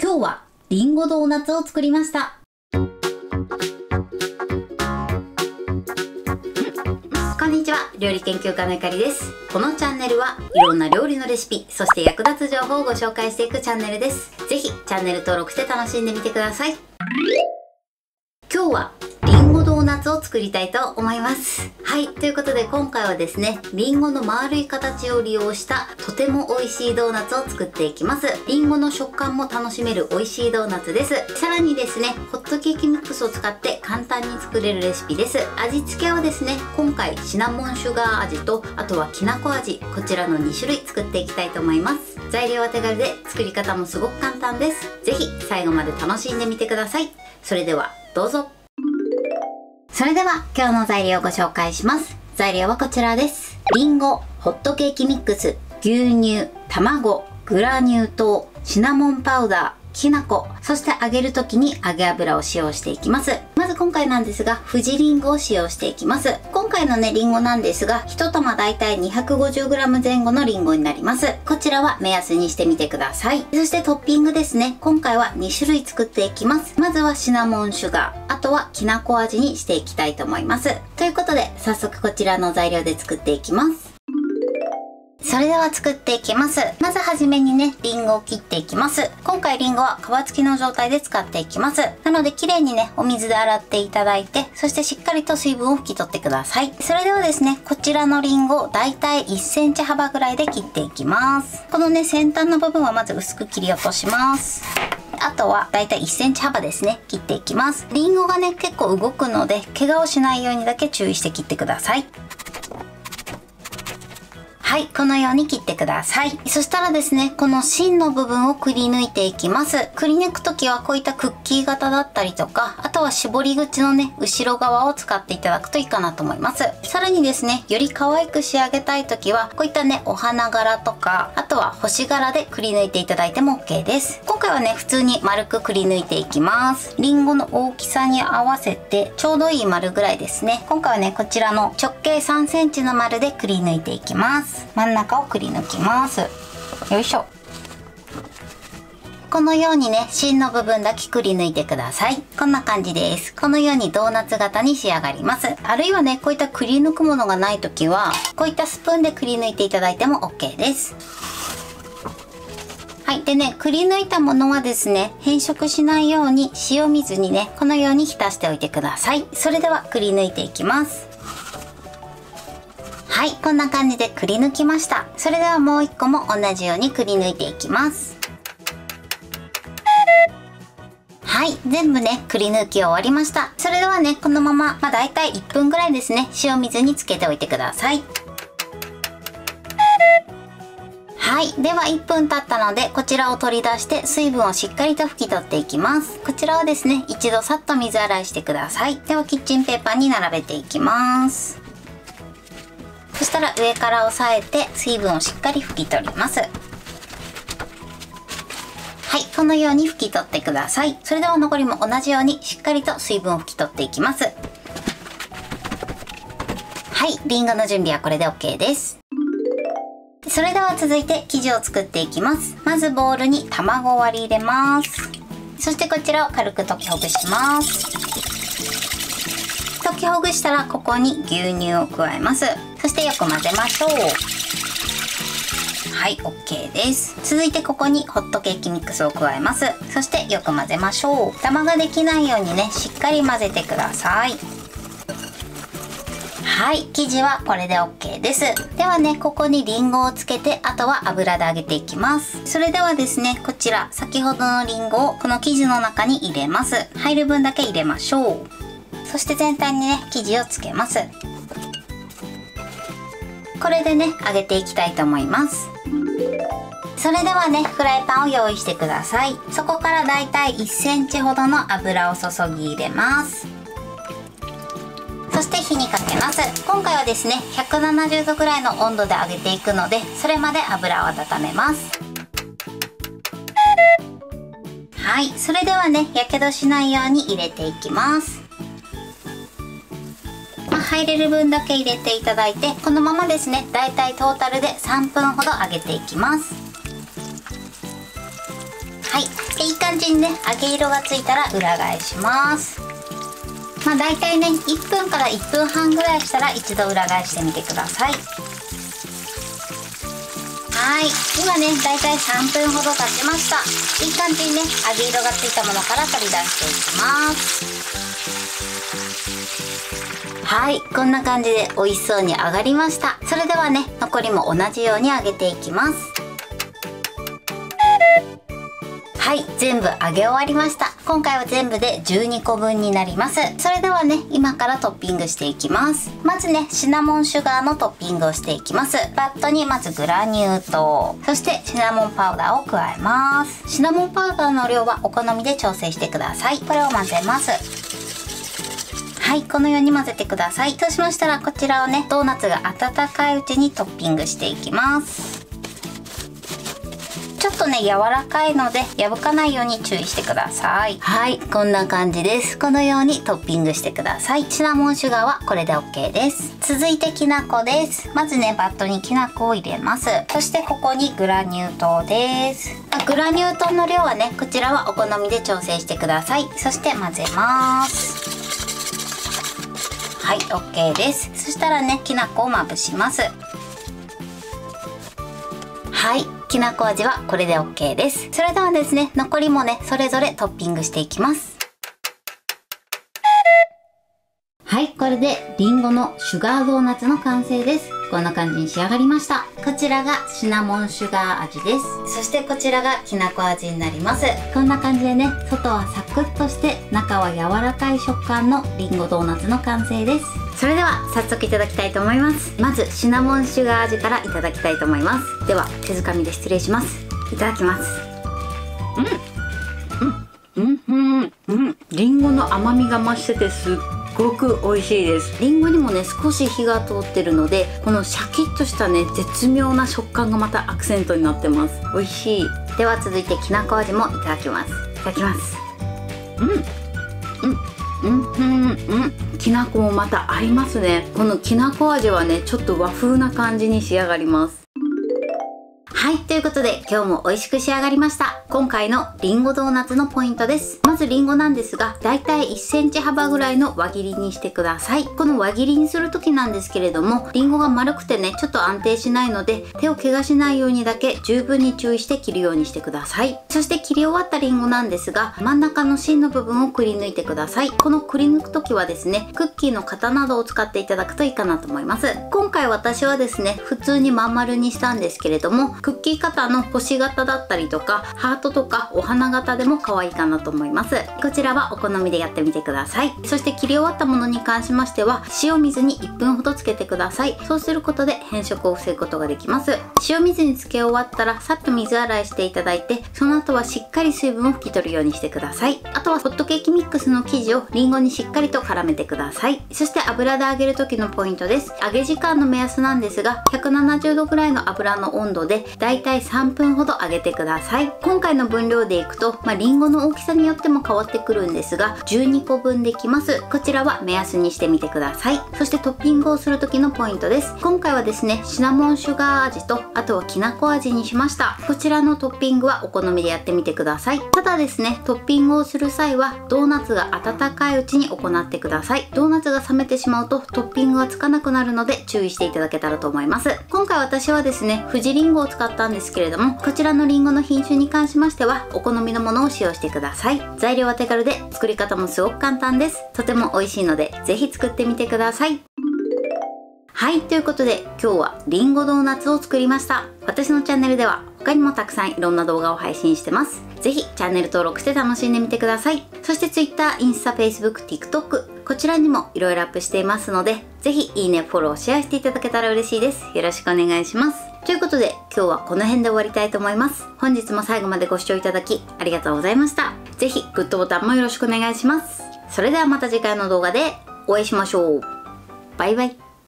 今日はリンゴドーナツを作りました。こんにちは、料理研究家のゆかりです。このチャンネルはいろんな料理のレシピ、そして役立つ情報をご紹介していくチャンネルです。ぜひチャンネル登録して楽しんでみてください。今日はリンゴドーナツを作りたいと思います。はい、ということで今回はですね、リンゴの丸い形を利用したとても美味しいドーナツを作っていきます。リンゴの食感も楽しめる美味しいドーナツです。さらにですね、ホットケーキミックスを使って簡単に作れるレシピです。味付けはですね、今回シナモンシュガー味と、あとはきなこ味、こちらの2種類作っていきたいと思います。材料は手軽で作り方もすごく簡単です。ぜひ最後まで楽しんでみてください。それではどうぞ。それでは今日の材料をご紹介します。材料はこちらです。リンゴ、ホットケーキミックス、牛乳、卵、グラニュー糖、シナモンパウダー、きな粉、そして揚げる時に揚げ油を使用していきます。まず今回なんですが、富士リンゴを使用していきます。今回のね、リンゴなんですが、1玉だいたい 250g 前後のリンゴになります。こちらは目安にしてみてください。そしてトッピングですね。今回は2種類作っていきます。まずはシナモンシュガー、あとはきなこ味にしていきたいと思います。ということで、早速こちらの材料で作っていきます。それでは作っていきます。まずはじめにね、リンゴを切っていきます。今回リンゴは皮付きの状態で使っていきます。なので綺麗にね、お水で洗っていただいて、そしてしっかりと水分を拭き取ってください。それではですね、こちらのリンゴをだいたい1センチ幅ぐらいで切っていきます。このね、先端の部分はまず薄く切り落とします。あとはだいたい1センチ幅ですね、切っていきます。リンゴがね、結構動くので、怪我をしないようにだけ注意して切ってください。はい、このように切ってください。そしたらですね、この芯の部分をくり抜いていきます。くり抜くときはこういったクッキー型だったりとか、あとは絞り口のね、後ろ側を使っていただくといいかなと思います。さらにですね、より可愛く仕上げたいときは、こういったね、お花柄とか、あとは星柄でくり抜いていただいても OK です。今回はね、普通に丸くくり抜いていきます。リンゴの大きさに合わせて、ちょうどいい丸ぐらいですね。今回はね、こちらの直径3センチの丸でくり抜いていきます。真ん中をくり抜きます。よいしょ。このようにね、芯の部分だけくり抜いてください。こんな感じです。このようにドーナツ型に仕上がります。あるいはね、こういったくり抜くものがないときは、こういったスプーンでくり抜いていただいても OK です。はい。でね、くり抜いたものはですね、変色しないように塩水にね、このように浸しておいてください。それではくり抜いていきます。はい、こんな感じでくり抜きました。それではもう一個も同じようにくり抜いていきます。はい、全部ね、くり抜き終わりました。それではね、このまま、だいたい1分ぐらいですね、塩水につけておいてください。はい。では1分経ったので、こちらを取り出して水分をしっかりと拭き取っていきます。こちらをですね、一度さっと水洗いしてください。ではキッチンペーパーに並べていきます。そしたら上から押さえて水分をしっかり拭き取ります。はい、このように拭き取ってください。それでは残りも同じようにしっかりと水分を拭き取っていきます。はい、リンゴの準備はこれで OK です。それでは続いて生地を作っていきます。まずボウルに卵を割り入れます。そしてこちらを軽く溶きほぐします。溶きほぐしたらここに牛乳を加えます。そしてよく混ぜましょう。はい、OK です。続いてここにホットケーキミックスを加えます。そしてよく混ぜましょう。ダマができないようにね、しっかり混ぜてください。はい、生地はこれで OK です。ではね、ここにリンゴをつけて、あとは油で揚げていきます。それではですね、こちら、先ほどのリンゴをこの生地の中に入れます。入る分だけ入れましょう。そして全体にね、生地をつけます。これでね、揚げていきたいと思います。それではね、フライパンを用意してください。そこからだいたい1センチほどの油を注ぎ入れます。そして火にかけます。今回はですね、170度ぐらいの温度で揚げていくので、それまで油を温めます。はい、それではね、やけどしないように入れていきます。入れる分だけ入れていただいて、このままですね、だいたいトータルで3分ほど揚げていきます。はい、いい感じにね揚げ色がついたら裏返します。まあだいたいね1分から1分半ぐらいしたら一度裏返してみてください。はい、今ねだいたい3分ほど経ちました。いい感じにね揚げ色がついたものから取り出していきます。はい、こんな感じで美味しそうに揚がりました。それではね残りも同じように揚げていきます。はい、全部揚げ終わりました。今回は全部で12個分になります。それではね今からトッピングしていきます。まずねシナモンシュガーのトッピングをしていきます。バットにまずグラニュー糖、そしてシナモンパウダーを加えます。シナモンパウダーの量はお好みで調整してください。これを混ぜます。はい、このように混ぜてください。そうしましたらこちらをねドーナツが温かいうちにトッピングしていきます。ちょっとね柔らかいので破かないように注意してください。はい、こんな感じです。このようにトッピングしてください。シナモンシュガーはこれで OK です。続いてきな粉です。まずねバットにきな粉を入れます。そしてここにグラニュー糖です。グラニュー糖の量はねこちらはお好みで調整してください。そして混ぜます。はい、 OK です。そしたらねきな粉をまぶします。はい、きなこ味はこれで OK です。それではですね残りもねそれぞれトッピングしていきます。はい、これでりんごのシュガードーナツの完成です。こんな感じに仕上がりました。こちらがシナモンシュガー味です。そしてこちらがきなこ味になります。こんな感じでね外はサクッとして中は柔らかい食感のりんごドーナツの完成です。それでは早速いただきたいと思います。まずシナモンシュガー味からいただきたいと思います。では手づかみで失礼します。いただきます。りんごの甘みが増しててすっごく美味しいです。りんごにもね少し火が通ってるのでこのシャキッとしたね絶妙な食感がまたアクセントになってます。美味しい。では続いてきなこ味もいただきます。いただきます。きなこもまた合いますね。このきなこ味はねちょっと和風な感じに仕上がります。はい、ということで今日も美味しく仕上がりました。今回のりんごドーナツのポイントです。まずりんごなんですがだいたい1センチ幅ぐらいの輪切りにしてください。この輪切りにする時なんですけれどもりんごが丸くてねちょっと安定しないので手を怪我しないようにだけ十分に注意して切るようにしてください。そして切り終わったりんごなんですが真ん中の芯の部分をくり抜いてください。このくり抜く時はですねクッキーの型などを使っていただくといいかなと思います。今回私はですね普通にまん丸にしたんですけれどもクッキー型の星型だったりとかハートとかお花型でも可愛いかなと思います。こちらはお好みでやってみてください。そして切り終わったものに関しましては塩水に1分ほどつけてください。そうすることで変色を防ぐことができます。塩水につけ終わったらさっと水洗いしていただいてその後はしっかり水分を拭き取るようにしてください。あとはホットケーキミックスの生地をりんごにしっかりと絡めてください。そして油で揚げる時のポイントです。揚げ時間の目安なんですが170度ぐらいの油の温度でだいたい3分ほど揚げてください。今回の分量でいくとりんごの大きさによっても変わってくるんですが12個分できます。こちらは目安にしてみてください。そしてトッピングをする時のポイントです。今回はですねシナモンシュガー味とあとはきなこ味にしました。こちらのトッピングはお好みでやってみてください。ただですねトッピングをする際はドーナツが温かいうちに行ってください。ドーナツが冷めてしまうとトッピングがつかなくなるので注意していただけたらと思います。今回私はですね富士りんごを使ったんですけれどもこちらのりんごの品種に関しましてはお好みのものを使用してください。材料は手軽で作り方もすごく簡単です。とても美味しいのでぜひ作ってみてください。はい、ということで今日はりんごドーナツを作りました。私のチャンネルでは他にもたくさんいろんな動画を配信してます。ぜひチャンネル登録して楽しんでみてください。そして Twitter、インスタ、Facebook、TikTok こちらにもいろいろアップしていますのでぜひいいね、フォロー、シェアしていただけたら嬉しいです。よろしくお願いします。ということで今日はこの辺で終わりたいと思います。本日も最後までご視聴いただきありがとうございました。ぜひグッドボタンもよろしくお願いします。それではまた次回の動画でお会いしましょう。バイバイ。